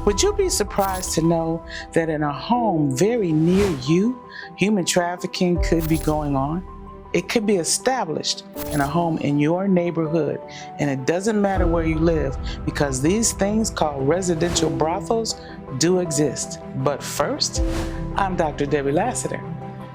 Would you be surprised to know that in a home very near you, human trafficking could be going on? It could be established in a home in your neighborhood, and it doesn't matter where you live because these things called residential brothels do exist. But first, I'm Dr. Debbie Lassiter,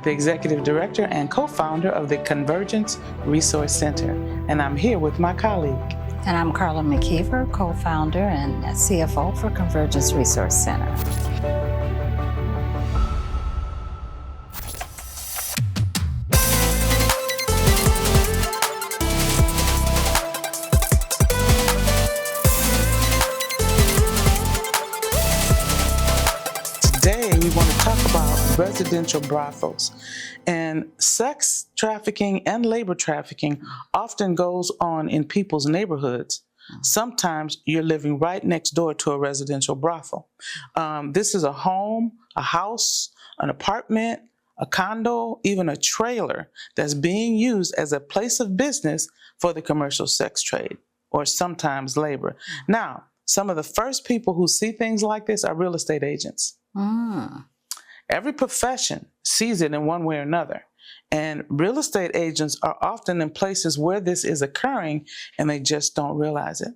the Executive Director and co-founder of the Convergence Resource Center, and I'm here with my colleague. And I'm Carla McKeever, co-founder and CFO for Convergence Resource Center. Today, we want to talk about residential brothels. And sex trafficking and labor trafficking often goes on in people's neighborhoods. Sometimes you're living right next door to a residential brothel. This is a home, a house, an apartment, a condo, even a trailer that's being used as a place of business for the commercial sex trade, or sometimes labor. Now, some of the first people who see things like this are real estate agents. Every profession sees it in one way or another. And real estate agents are often in places where this is occurring and they just don't realize it.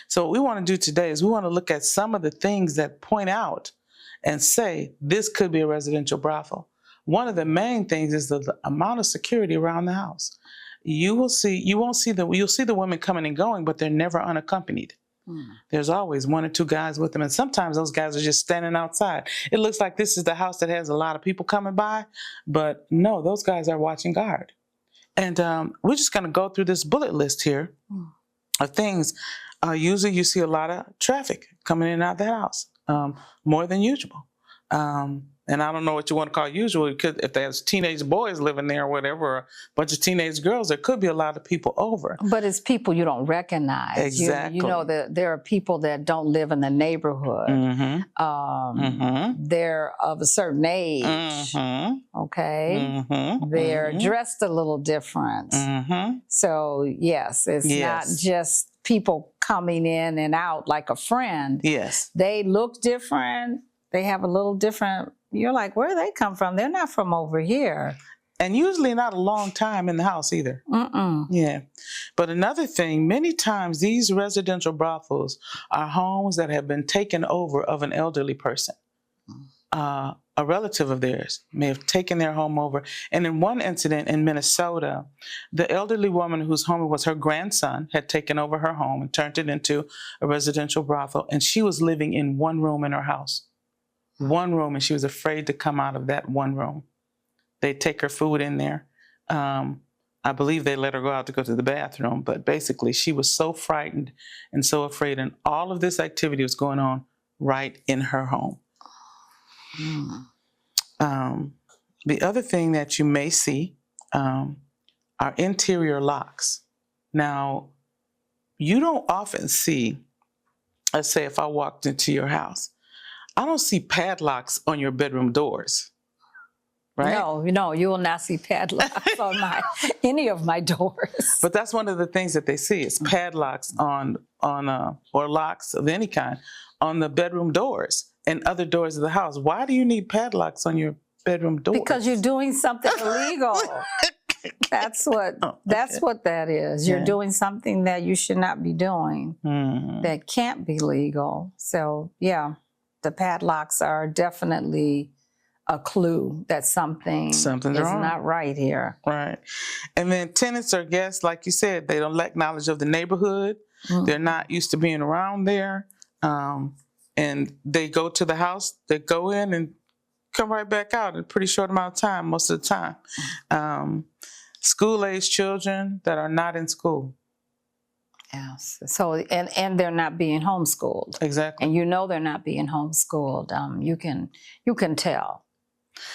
So what we want to do today is we want to look at some of the things that point out and say this could be a residential brothel. One of the main things is the amount of security around the house. You'll see the women coming and going, but they're never unaccompanied. There's always one or two guys with them, and sometimes those guys are just standing outside. It looks like this is the house that has a lot of people coming by, but no, those guys are watching guard. And we're just going to go through this bullet list here of things. Usually you see a lot of traffic coming in and out of that house, more than usual. And I don't know what you want to call usual. If there's teenage boys living there or whatever, or a bunch of teenage girls, there could be a lot of people over. But it's people you don't recognize. Exactly. You know that there are people that don't live in the neighborhood. They're of a certain age. Okay. They're dressed a little different. So yes, it's not just people coming in and out like a friend. Yes. They look different. They have a little different. You're like, where do they come from? They're not from over here. And usually not a long time in the house either. Yeah. But another thing, many times these residential brothels are homes that have been taken over of an elderly person. A relative of theirs may have taken their home over. And in one incident in Minnesota, the elderly woman whose home it was, her grandson had taken over her home and turned it into a residential brothel. And she was living in one room in her house. One room, and she was afraid to come out of that one room. They'd take her food in there. I believe they let her go out to go to the bathroom, but basically she was so frightened and so afraid, and all of this activity was going on right in her home. The other thing that you may see are interior locks. Now, you don't often see, let's say if I walked into your house, I don't see padlocks on your bedroom doors, right? No, you will not see padlocks on any of my doors. But that's one of the things that they see is padlocks or locks of any kind on the bedroom doors and other doors of the house. Why do you need padlocks on your bedroom doors? Because you're doing something illegal. That's what that is. You're doing something that you should not be doing that can't be legal. So yeah. The padlocks are definitely a clue that something's is wrong. Not right here. Right. And then tenants or guests, like you said, they don't lack knowledge of the neighborhood. They're not used to being around there. And they go to the house, they go in and come right back out in a pretty short amount of time, most of the time. School-aged children that are not in school. Yes. So and they're not being homeschooled. Exactly. And they're not being homeschooled. You can tell.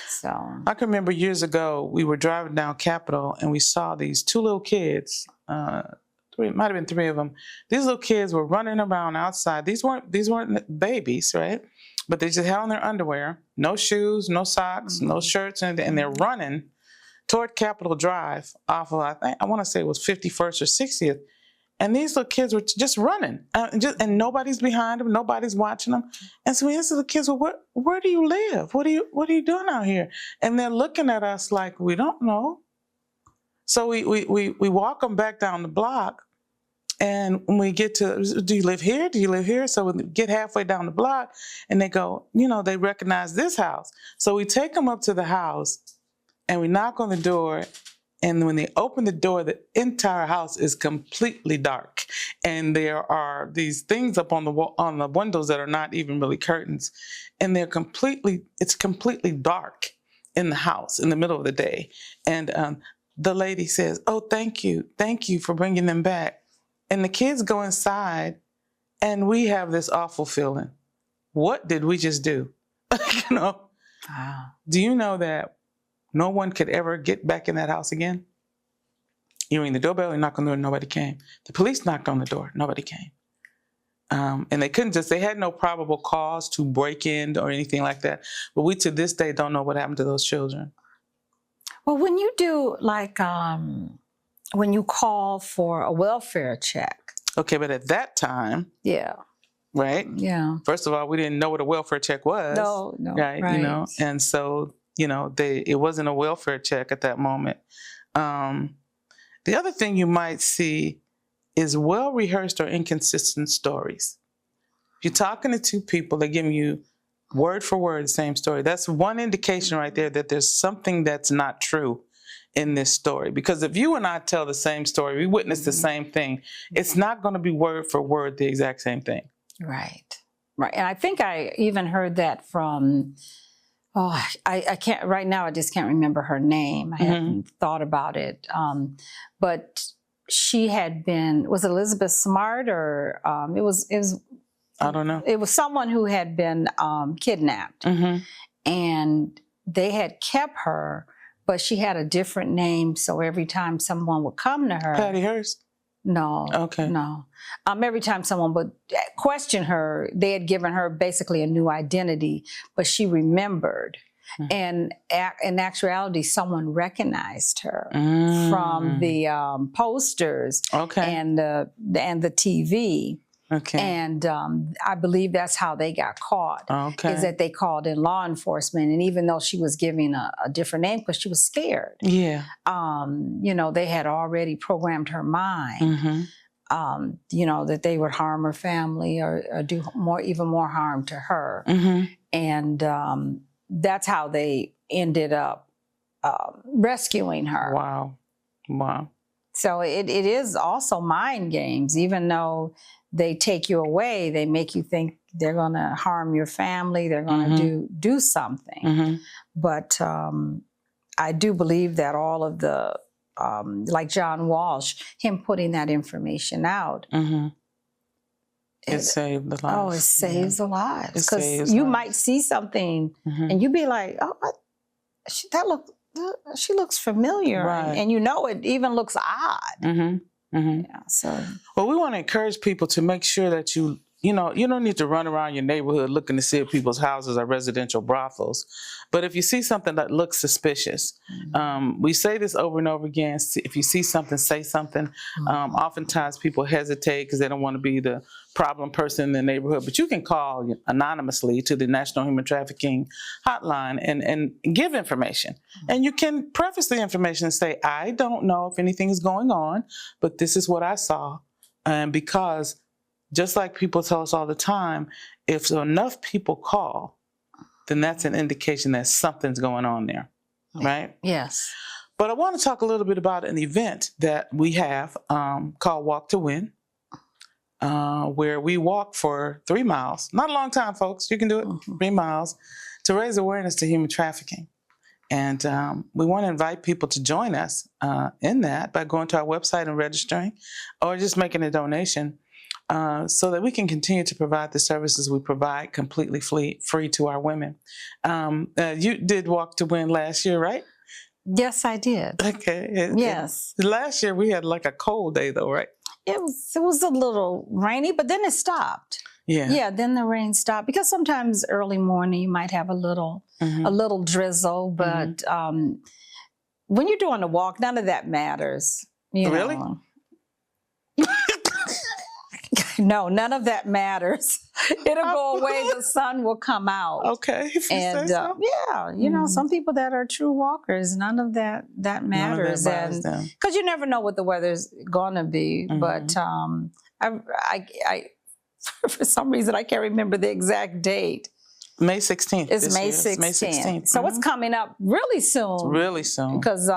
So I can remember years ago we were driving down Capitol and we saw these two little kids. It might have been three of them. These little kids were running around outside. These weren't babies, right? But they just had on their underwear, no shoes, no socks, no shirts, and they're running toward Capitol Drive off of I want to say it was 51st or 60th. And these little kids were just running, and nobody's behind them, nobody's watching them. And so we asked the kids, well, where do you live? What are you doing out here? And they're looking at us like, we don't know. So we walk them back down the block. And when we get to, do you live here? Do you live here? So we get halfway down the block and they go, they recognize this house. So we take them up to the house and we knock on the door. And when they open the door, the entire house is completely dark. And there are these things up on the windows that are not even really curtains. And it's completely dark in the house in the middle of the day. And the lady says, oh, thank you for bringing them back. And the kids go inside, and we have this awful feeling. What did we just do? Wow. Do you know that no one could ever get back in that house again? You ring the doorbell, you knock on the door, nobody came. The police knocked on the door, nobody came. And they had no probable cause to break in or anything like that. But we, to this day, don't know what happened to those children. Well, when you do, when you call for a welfare check. Okay, but at that time. Yeah. Right? Yeah. First of all, we didn't know what a welfare check was. No. Right. And so, it wasn't a welfare check at that moment. The other thing you might see is well-rehearsed or inconsistent stories. If you're talking to two people, they're giving you word for word the same story. That's one indication right there that there's something that's not true in this story. Because if you and I tell the same story, we witness the same thing, it's not going to be word for word the exact same thing. Right. And I think I even heard that from, I can't, right now I just can't remember her name. I haven't thought about it. But she had been, was it Elizabeth Smart or it was I don't know. It was someone who had been kidnapped. And they had kept her, but she had a different name, so every time someone would come to her... Patty Hearst? No. Okay. No. Every time someone would question her, they had given her basically a new identity, but she remembered. And in actuality, someone recognized her from the posters and the TV. Okay. And I believe that's how they got caught, is that they called in law enforcement. And even though she was giving a different name because she was scared, they had already programmed her mind, that they would harm her family or do even more harm to her. And that's how they ended up rescuing her. Wow. So it is also mind games, even though they take you away, they make you think they're going to harm your family, they're going to do something. But I do believe that all of the, like John Walsh, him putting that information out, it saved the lives. Oh, it saves the lives. Because you might see something and you'd be like, oh, she looks familiar. Right. And it even looks odd. Yeah, so. Well, we want to encourage people to make sure that you don't need to run around your neighborhood looking to see if people's houses are residential brothels. But if you see something that looks suspicious, we say this over and over again, if you see something, say something. Oftentimes people hesitate because they don't want to be the problem person in the neighborhood, but you can call anonymously to the National Human Trafficking Hotline and give information. And you can preface the information and say, I don't know if anything is going on, but this is what I saw. And because just like people tell us all the time, if enough people call, then that's an indication that something's going on there, right? Yes. But I want to talk a little bit about an event that we have called Walk to Win, where we walk for 3 miles. Not a long time, folks. You can do it, 3 miles, to raise awareness to human trafficking. And we want to invite people to join us in that by going to our website and registering, or just making a donation. So that we can continue to provide the services we provide completely free to our women. You did Walk to Win last year, right? Yes, I did. Okay. Yes. Last year we had like a cold day though, right? It was a little rainy, but then it stopped. Yeah, then the rain stopped, because sometimes early morning you might have a little drizzle, but when you're doing a walk, none of that matters. Really? No, none of that matters. It'll go away. The sun will come out. Okay, if you And say so. yeah, you know, some people that are true walkers, none of that matters. None of that bothers them. Because you never know what the weather's going to be. But I for some reason, I can't remember the exact date. May 16th. It's May 16th. May 16th. So it's coming up really soon. Really soon. Because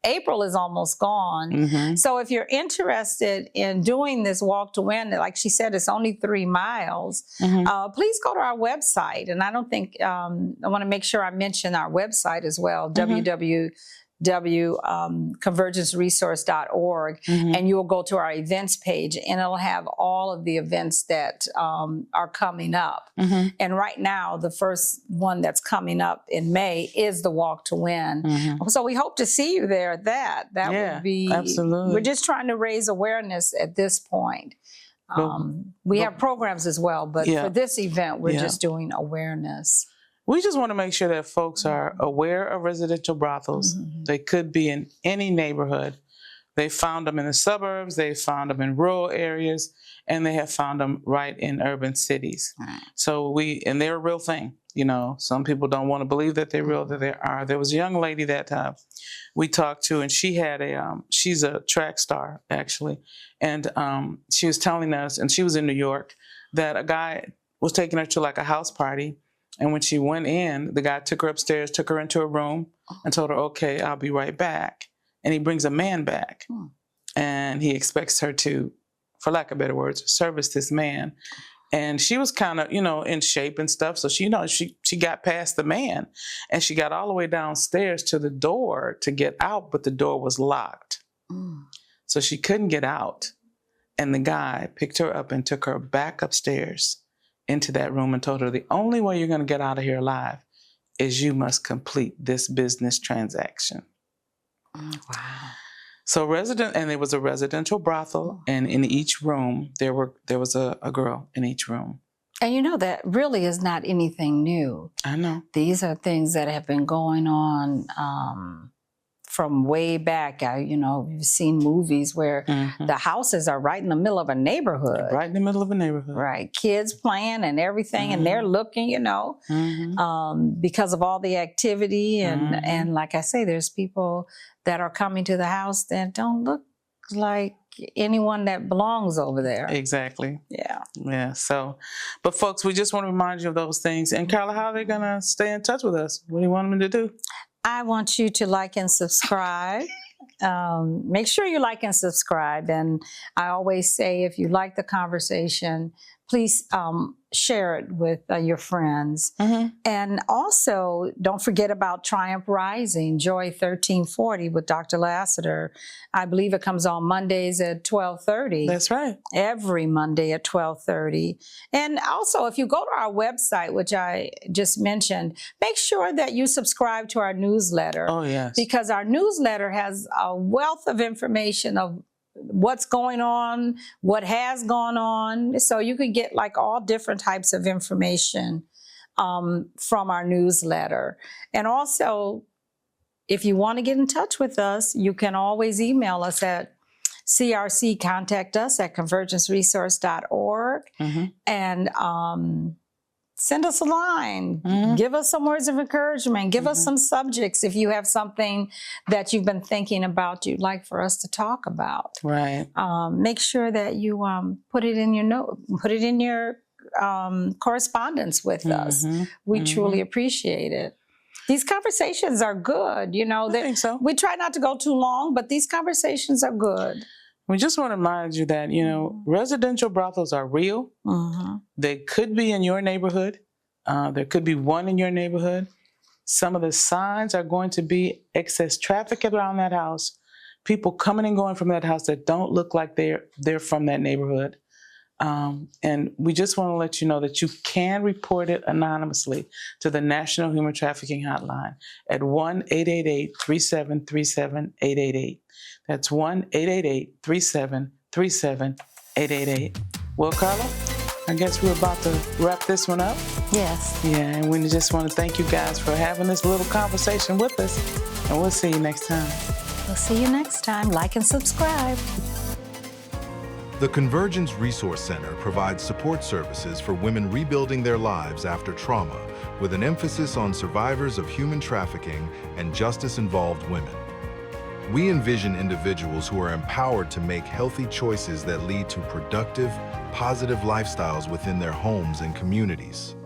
April is almost gone. So if you're interested in doing this walk to win, like she said, it's only 3 miles. Please go to our website. And I don't think, I want to make sure I mention our website as well, www.convergenceresource.org, and you will go to our events page, and it'll have all of the events that are coming up. And right now, the first one that's coming up in May is the Walk to Win. So we hope to see you there at that. That would be absolutely. We're just trying to raise awareness at this point. We have programs as well, but for this event, we're just doing awareness. We just want to make sure that folks are aware of residential brothels. They could be in any neighborhood. They found them in the suburbs, they found them in rural areas, and they have found them right in urban cities. So and they're a real thing. You know, some people don't want to believe that they're real, that they are. There was a young lady that we talked to, and she had she's a track star, actually. And she was telling us, and she was in New York, that a guy was taking her to like a house party. And when she went in, the guy took her upstairs, took her into a room, and told her, okay, I'll be right back. And he brings a man back. And he expects her to, for lack of better words, service this man. And she was kind of, you know, in shape and stuff. So she, you know, she got past the man. And she got all the way downstairs to the door to get out, but the door was locked. So she couldn't get out. And the guy picked her up and took her back upstairs into that room and told her, the only way you're going to get out of here alive is you must complete this business transaction. Wow. So and there was a residential brothel, and in each room there was a girl in each room. And you know, that really is not anything new. I know. These are things that have been going on from way back. You've seen movies where the houses are right in the middle of a neighborhood. Right in the middle of a neighborhood. Right. Kids playing and everything, and they're looking, because of all the activity. And like I say, there's people that are coming to the house that don't look like anyone that belongs over there. Exactly. Yeah. Yeah. So, but folks, we just want to remind you of those things. And Carla, how are they going to stay in touch with us? What do you want them to do? I want you to like and subscribe. Make sure you like and subscribe. And I always say, if you like the conversation, please share it with your friends. And also, don't forget about Triumph Rising, Joy 1340 with Dr. Lassiter. I believe it comes on Mondays at 12:30. That's right. Every Monday at 12:30. And also, if you go to our website, which I just mentioned, make sure that you subscribe to our newsletter. Oh, yes. Because our newsletter has a wealth of information of what's going on, what has gone on. So you can get like all different types of information from our newsletter. And also, if you want to get in touch with us, you can always email us at CRC, contact us at convergenceresource.org, and send us a line. Give us some words of encouragement. Give us some subjects if you have something that you've been thinking about you'd like for us to talk about. Right. Make sure that you put it in your correspondence with us. We truly appreciate it. These conversations are good. I think so. We try not to go too long, but these conversations are good. We just want to remind you that, residential brothels are real. They could be in your neighborhood. There could be one in your neighborhood. Some of the signs are going to be excess traffic around that house, people coming and going from that house that don't look like they're from that neighborhood. And we just want to let you know that you can report it anonymously to the National Human Trafficking Hotline at 1-888-3737-888. That's 1-888-3737-888. Well, Carla, I guess we're about to wrap this one up. Yes. Yeah, and we just want to thank you guys for having this little conversation with us. And we'll see you next time. We'll see you next time. Like and subscribe. The Convergence Resource Center provides support services for women rebuilding their lives after trauma, with an emphasis on survivors of human trafficking and justice-involved women. We envision individuals who are empowered to make healthy choices that lead to productive, positive lifestyles within their homes and communities.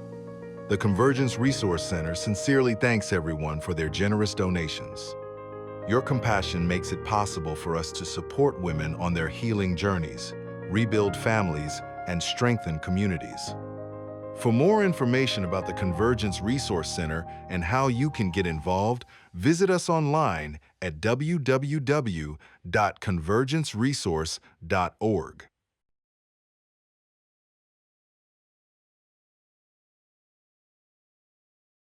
The Convergence Resource Center sincerely thanks everyone for their generous donations. Your compassion makes it possible for us to support women on their healing journeys, rebuild families, and strengthen communities. For more information about the Convergence Resource Center and how you can get involved, visit us online at www.convergenceresource.org.